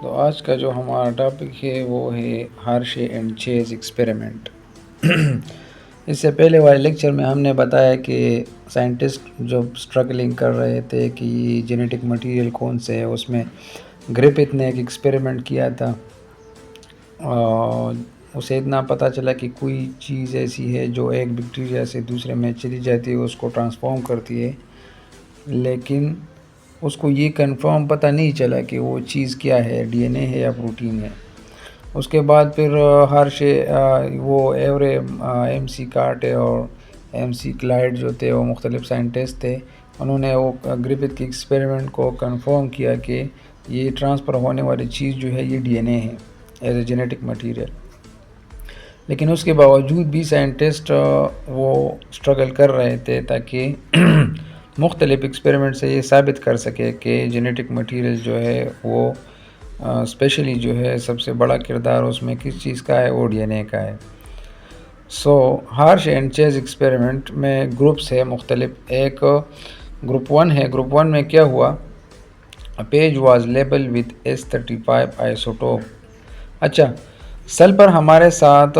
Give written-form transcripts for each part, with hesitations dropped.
तो आज का जो हमारा टॉपिक है वो है हर्शे एंड चेज़ एक्सपेरिमेंट। इससे पहले वाले लेक्चर में हमने बताया कि साइंटिस्ट जो स्ट्रगलिंग कर रहे थे कि जेनेटिक मटेरियल कौन से है, उसमें ग्रिफिथ ने एक एक्सपेरिमेंट किया था और उसे इतना पता चला कि कोई चीज़ ऐसी है जो एक बैक्टीरिया से दूसरे में चली जाती है, उसको ट्रांसफॉर्म करती है, लेकिन उसको ये कंफर्म पता नहीं चला कि वो चीज़ क्या है, डीएनए है या प्रोटीन है। उसके बाद फिर हर्शे वो एवरे एमसी कार्टे और एमसी क्लाइड जो थे वो मुख्तलिफ साइंटिस्ट थे, उन्होंने वो ग्रिफिथ के एक्सपेरिमेंट को कंफर्म किया कि ये ट्रांसफ़र होने वाली चीज़ जो है ये डीएनए है एज ए जेनेटिक मटेरियल। लेकिन उसके बावजूद भी साइंटिस्ट वो स्ट्रगल कर रहे थे ताकि मुख्तलिफ एक्सपेरिमेंट से ये साबित कर सके कि जेनेटिक मटेरियल जो है वो स्पेशली जो है सबसे बड़ा किरदार उसमें किस चीज़ का है, वो डीएनए का है। सो हर्श एंड चेज़ एक्सपेरिमेंट में ग्रुप्स है मुख्तलिफ। एक ग्रुप 1 है। ग्रुप 1 में क्या हुआ, page was label with S35 isotope. अच्छा, सल्फर हमारे साथ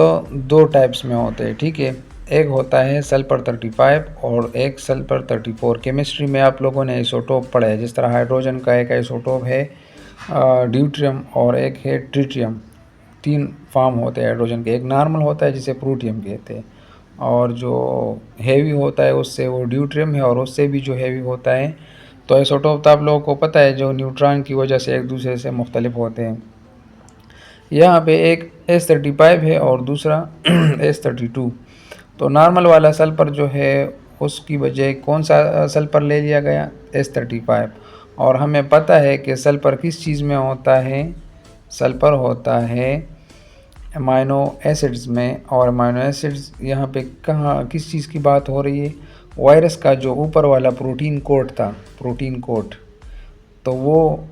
दो टाइप्स में होते हैं, ठीक है। एक होता है सल्फर 35 और एक सल्फर 34। केमिस्ट्री में आप लोगों ने आइसोटोप पढ़ा है, जिस तरह हाइड्रोजन का एक आइसोटोप है ड्यूट्रियम और एक है ट्रिटियम। तीन फॉर्म होते हैं हाइड्रोजन के। एक नॉर्मल होता है जिसे प्रूटियम कहते हैं, और जो हेवी होता है उससे वो ड्यूट्रियम है, और उससे भी जो हेवी होता है। तो आइसोटोप तो आप लोगों को पता है जो न्यूट्रॉन की वजह से एक दूसरे से मुख्तलिफ होते हैं। यहाँ पे एक S35 है और दूसरा S32। तो नॉर्मल वाला सल्फर जो है उसकी बजाय कौन सा सल्फर ले लिया गया, S35। और हमें पता है कि सल्फर किस चीज़ में होता है, सल्फर होता है अमाइनो एसिड्स में। और अमाइनो एसिड्स यहाँ पे कहाँ किस चीज़ की बात हो रही है, वायरस का जो ऊपर वाला प्रोटीन कोट था, प्रोटीन कोट, तो वो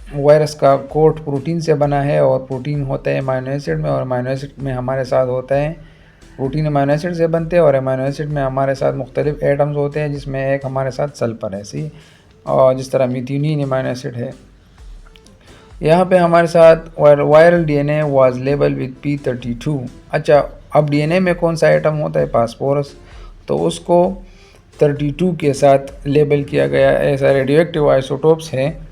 वायरस का कोट प्रोटीन से बना है और प्रोटीन होता है अमाइनो एसिड में, और अमाइनो एसिड में हमारे साथ होता है प्रोटीन अमाइनो एसिड से बनते हैं, और अमाइनो एसिड में हमारे साथ मुख्तलिफ एटम्स होते हैं जिसमें एक हमारे साथ सल्फर है, सी। और जिस तरह मिथ्यूनिन अमाइनो एसिड है। यहाँ पे हमारे साथ viral DNA was label with P32। अच्छा, अब डीएनए में कौन सा एटम होता है, फास्फोरस, तो उसको 32 के साथ लेबल किया गया। ऐसा रेडियोएक्टिव आइसोटोप्स हैं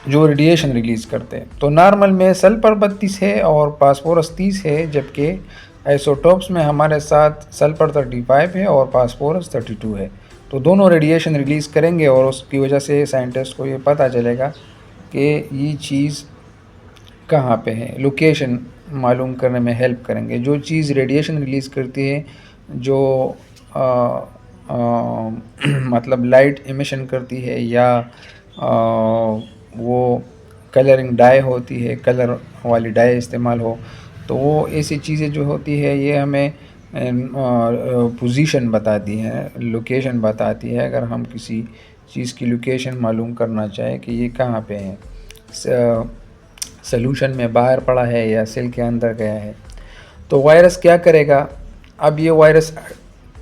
जो रेडिएशन रिलीज़ करते हैं। तो नॉर्मल में सल्फर 32 है और फास्फोरस 30 है, जबकि आइसोटोप्स में हमारे साथ सल्फर 35 है और फास्फोरस 32 है। तो दोनों रेडिएशन रिलीज़ करेंगे और उसकी वजह से साइंटिस्ट को ये पता चलेगा कि ये चीज़ कहाँ पे है, लोकेशन मालूम करने में हेल्प करेंगे। जो चीज़ रेडिएशन रिलीज़ करती है, जो आ, आ, मतलब लाइट एमिशन करती है, या वो कलरिंग डाई होती है, कलर वाली डाई इस्तेमाल हो, तो वो ऐसी चीज़ें जो होती है ये हमें पोजीशन बताती है, लोकेशन बताती है। अगर हम किसी चीज़ की लोकेशन मालूम करना चाहें कि ये कहाँ पे है, सॉल्यूशन में बाहर पड़ा है या सेल के अंदर गया है। तो वायरस क्या करेगा, अब ये वायरस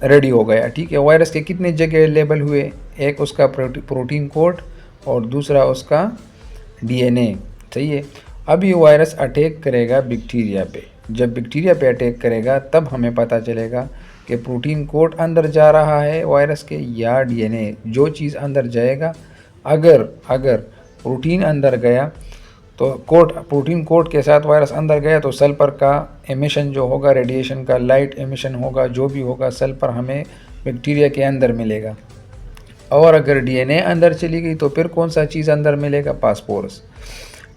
रेडी हो गया, ठीक है। वायरस के कितने जगह लेबल हुए, एक उसका प्रोटीन कोड और दूसरा उसका डीएनए, सही है। अब ये वायरस अटैक करेगा बैक्टीरिया पे। जब बैक्टीरिया पे अटैक करेगा तब हमें पता चलेगा कि प्रोटीन कोड अंदर जा रहा है वायरस के या डीएनए। जो चीज़ अंदर जाएगा, अगर अगर प्रोटीन अंदर गया तो प्रोटीन कोड के साथ वायरस अंदर गया तो सल्फर का एमिशन जो होगा, रेडिएशन का लाइट एमिशन होगा, जो भी होगा सल्फर हमें बैक्टीरिया के अंदर मिलेगा। और अगर डीएनए अंदर चली गई तो फिर कौन सा चीज़ अंदर मिलेगा, फास्फोरस।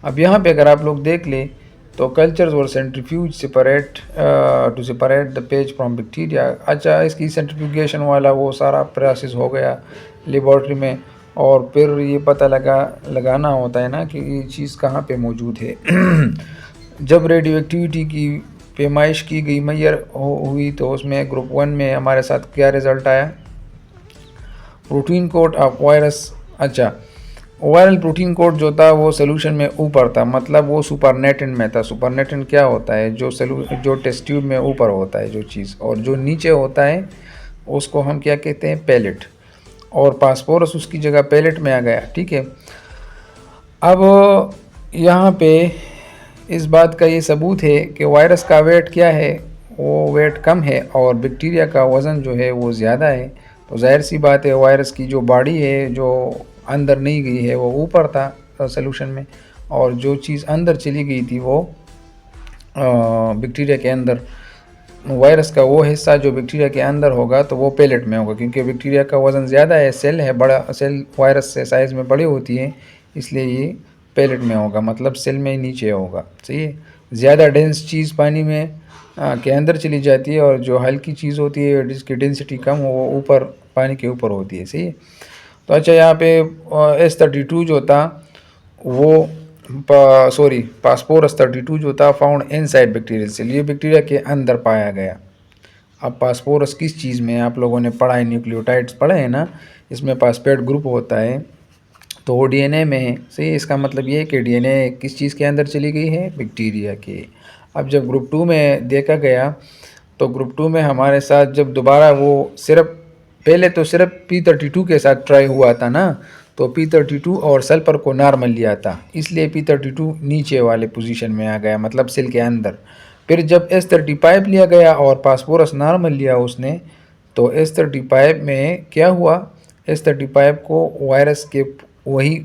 अब यहाँ पे अगर आप लोग देख लें तो कल्चर्स और centrifuge separate to separate the phage from bacteria. अच्छा, इसकी सेंट्रीफ्यूगेशन वाला वो सारा प्रोसेस हो गया लेबॉर्ट्री में, और फिर ये पता लगाना होता है ना कि ये चीज़ कहाँ पे मौजूद है। जब रेडियो एक्टिविटी की पैमाइश की गई, मैयर हुई, तो उसमें ग्रुप 1 में हमारे साथ क्या रिज़ल्ट आया, प्रोटीन कोड ऑफ वायरस। अच्छा, वायरल प्रोटीन कोड जो था वो सोल्यूशन में ऊपर था, मतलब वो सुपरनेटेंट में था। सुपरनेटेंट क्या होता है, जो टेस्ट ट्यूब में ऊपर होता है जो चीज़, और जो नीचे होता है उसको हम क्या कहते हैं, पैलेट। और फास्फोरस उसकी जगह पैलेट में आ गया, ठीक है। अब यहाँ पे इस बात का ये सबूत है कि वायरस का वेट क्या है, वो वेट कम है और बैक्टीरिया का वज़न जो है वो ज़्यादा है। तो ज़ाहिर सी बात है वायरस की जो बॉडी है जो अंदर नहीं गई है वो ऊपर था सॉल्यूशन में, और जो चीज़ अंदर चली गई थी वो बैक्टीरिया के अंदर, वायरस का वो हिस्सा जो बैक्टीरिया के अंदर होगा तो वो पैलेट में होगा, क्योंकि बैक्टीरिया का वज़न ज़्यादा है, सेल है बड़ा, सेल वायरस से साइज़ में बड़ी होती है, इसलिए ये पैलेट में होगा, मतलब सेल में नीचे होगा। सही है। ज़्यादा डेंस चीज़ पानी में के अंदर चली जाती है और जो हल्की चीज़ होती है जिसकी डेंसिटी कम हो वो ऊपर पानी के ऊपर होती है। सही है। तो अच्छा, यहाँ पे S32 जो था वो सॉरी पास्पोरस 32 जो था फाउंड इनसाइड बैक्टीरियल सेल, ये बैक्टीरिया के अंदर पाया गया। अब पास्पोरस किस चीज़ में, आप लोगों ने पढ़ा है, न्यूक्लियोटाइड्स पढ़े हैं ना, इसमें पासपेट ग्रुप होता है तो वो डीएनए में है। सही। इसका मतलब ये है कि डीएनए किस चीज़ के अंदर चली गई है, बैक्टीरिया के। अब जब ग्रुप 2 में देखा गया तो ग्रुप 2 में हमारे साथ जब दोबारा वो सिर्फ, पहले तो सिर्फ P32 के साथ ट्राई हुआ था ना, तो P32 और सल्फर को नॉर्मल लिया था, इसलिए P32 नीचे वाले पोजीशन में आ गया, मतलब सेल के अंदर। फिर जब S35 लिया गया और फास्फोरस नॉर्मल लिया उसने, तो S35 में क्या हुआ, S35 को वायरस के वही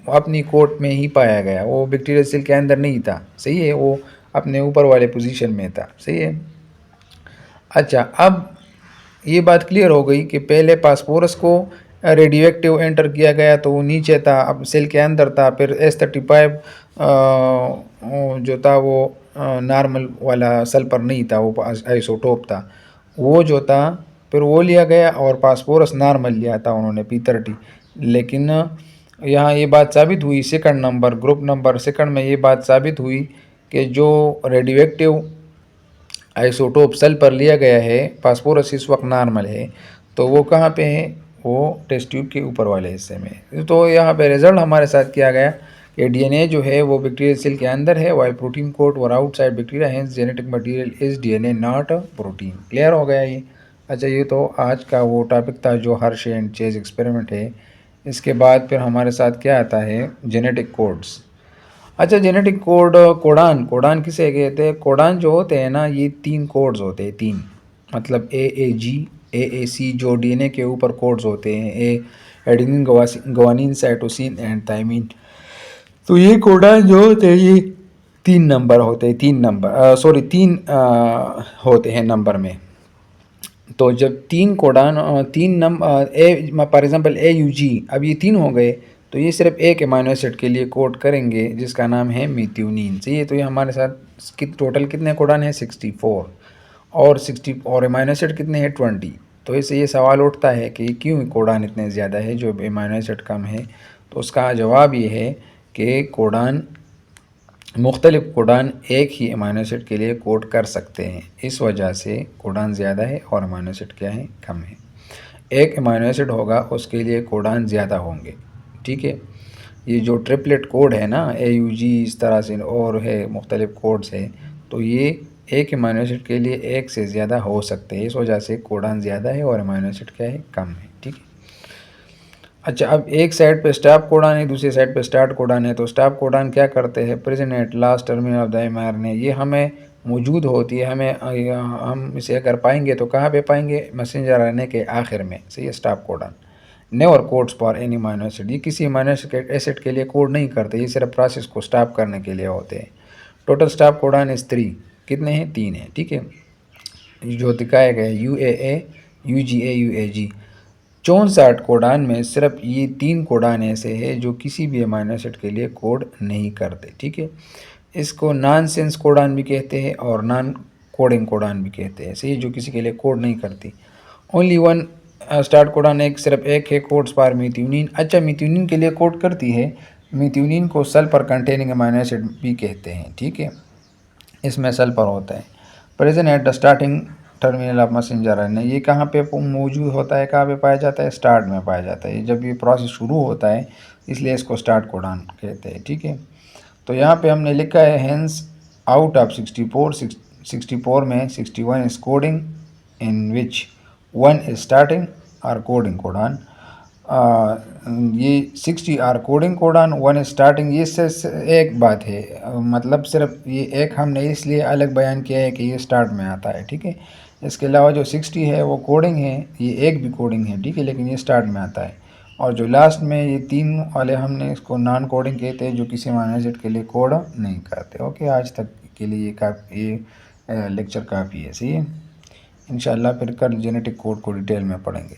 अपनी कोट में ही पाया गया, वो बैक्टीरियल सेल के अंदर नहीं था। सही है। वो अपने ऊपर वाले पोजीशन में था। सही है। अच्छा, अब ये बात क्लियर हो गई कि पहले फास्फोरस को रेडियो एक्टिव एंटर किया गया तो वो नीचे था, अब सेल के अंदर था। फिर S35 जो था वो नॉर्मल वाला सल्फर नहीं था, वो आइसोटोप था, वो जो था फिर वो लिया गया और फास्फोरस नॉर्मल लिया था उन्होंने P30। लेकिन यहाँ ये बात साबित हुई second number, group number second में ये बात साबित हुई कि जो रेडियो एक्टिव आइसोटोप सल्फर लिया गया है, फास्फोरस इस वक्त नॉर्मल है, तो वो कहाँ पे है, वो टेस्ट ट्यूब के ऊपर वाले हिस्से में। तो यहाँ पे रिजल्ट हमारे साथ किया गया कि डीएनए जो है वो बैक्टीरियल सेल के अंदर है, while protein code were outside bacteria, hence genetic material is DNA not protein. Clear हो गया ये। अच्छा, ये तो आज का वो टॉपिक था जो हर्श एंड चेज एक्सपेरिमेंट है। इसके बाद फिर हमारे साथ क्या आता है, जेनेटिक कोड्स। अच्छा, जेनेटिक कोड, कोडान, कोडान किसे कहते हैं, कोडान जो होते हैं ना, ये 3 कोड्स होते हैं, 3, मतलब AAG, AAC जो डीएनए के ऊपर कोड्स होते हैं, A adenine, guanine, cytosine and thymine. तो ये कोडान जो होते हैं ये 3 नंबर होते हैं, 3 नंबर सॉरी 3 होते हैं नंबर में। तो जब 3 codon 3 number A, for example AUG, अब ये 3 हो गए तो ये सिर्फ एक अमाइनो एसिड के लिए कोड करेंगे जिसका नाम है मीथ्योनिन। सही है। तो ये हमारे साथ टोटल कितने कोडान है, 64, और 60 और अमाइनो एसिड कितने हैं, 20। तो इससे ये सवाल उठता है कि क्यों कोडान इतने ज़्यादा है जो अमाइनो एसिड कम है। तो उसका जवाब ये है कि कोडान, मुख्तलिफ कोडान एक ही अमाइनो एसिड के लिए कोड कर सकते हैं, इस वजह से कोडान ज़्यादा है और अमाइनो एसिड क्या है, कम है। एक अमाइनो एसिड होगा उसके लिए कोडान ज़्यादा होंगे। ठीक है। ये जो ट्रिपलेट कोड है ना, AUG, इस तरह से और है मुख्तलिफ कोड्स है, तो ये एक अमाइनो एसिड के लिए एक से ज़्यादा हो सकते हैं, इस वजह से कोडान ज़्यादा है और अमाइनो एसिड क्या है, कम है। ठीक है। अच्छा, अब एक साइड पे स्टॉप कोडान है, दूसरी साइड पे स्टार्ट कोडान है। तो स्टॉप कोडान क्या करते हैं, present at last terminal of the mRNA, ये हमें मौजूद होती है, हमें हम इसे अगर पाएंगे तो कहाँ पे पाएंगे, मैसेंजर आरएनए के आखिर में। सही है। Stop codon never codes for any amino acid, ये किसी अमाइनो एसिड के लिए कोड नहीं करते, ये सिर्फ प्रोसेस को स्टॉप करने के लिए होते हैं। टोटल स्टॉप कोडान इस 3, कितने हैं, 3 हैं। ठीक है। जो दिखाया गया UAA, UGA, UAG, 64 कोडान में सिर्फ ये 3 कोडान ऐसे हैं जो किसी भी अमाइनो एसिड के लिए कोड नहीं करते। ठीक है। इसको नॉन सेंस कोडान भी कहते हैं और नॉन कोडिंग कोडान भी कहते हैं। सही, जो किसी के लिए कोड नहीं करती। ओनली वन स्टार्ट कोडान, एक सिर्फ एक है, कोड्स फॉर मीथ्योनिन। अच्छा, मीथ्योनिन के लिए कोड करती है, मीथ्योनिन को सल्फर कंटेनिंग अमाइनो एसिड भी कहते हैं। ठीक है। इसमें सल्फर होता है। Present at the starting terminal of messenger RNA, ये कहाँ पे मौजूद होता है, कहाँ पे पाया जाता है, स्टार्ट में पाया जाता है, जब ये प्रोसेस शुरू होता है, इसलिए इसको स्टार्ट कोडान कहते हैं। ठीक है। तो यहाँ पे हमने लिखा है हेंस आउट ऑफ 64 में 61 is coding in which 1 is starting और कोडिंग कोडान। ये 60 आर कोडिंग कोडान 1 स्टार्टिंग, ये एक बात है, मतलब सिर्फ ये एक हमने इसलिए अलग बयान किया है कि ये स्टार्ट में आता है, ठीक है। इसके अलावा जो 60 है वो कोडिंग है, ये एक भी कोडिंग है, ठीक है, लेकिन ये स्टार्ट में आता है। और जो लास्ट में ये 3 वाले हमने इसको नॉन कोडिंग कहते हैं, जो किसी माइनर सेट के लिए कोड नहीं करते। ओके, आज तक के लिए ये लेक्चर काफ़ी है, सही है। इंशाल्लाह फिर कल जेनेटिक कोड को डिटेल में पढ़ेंगे।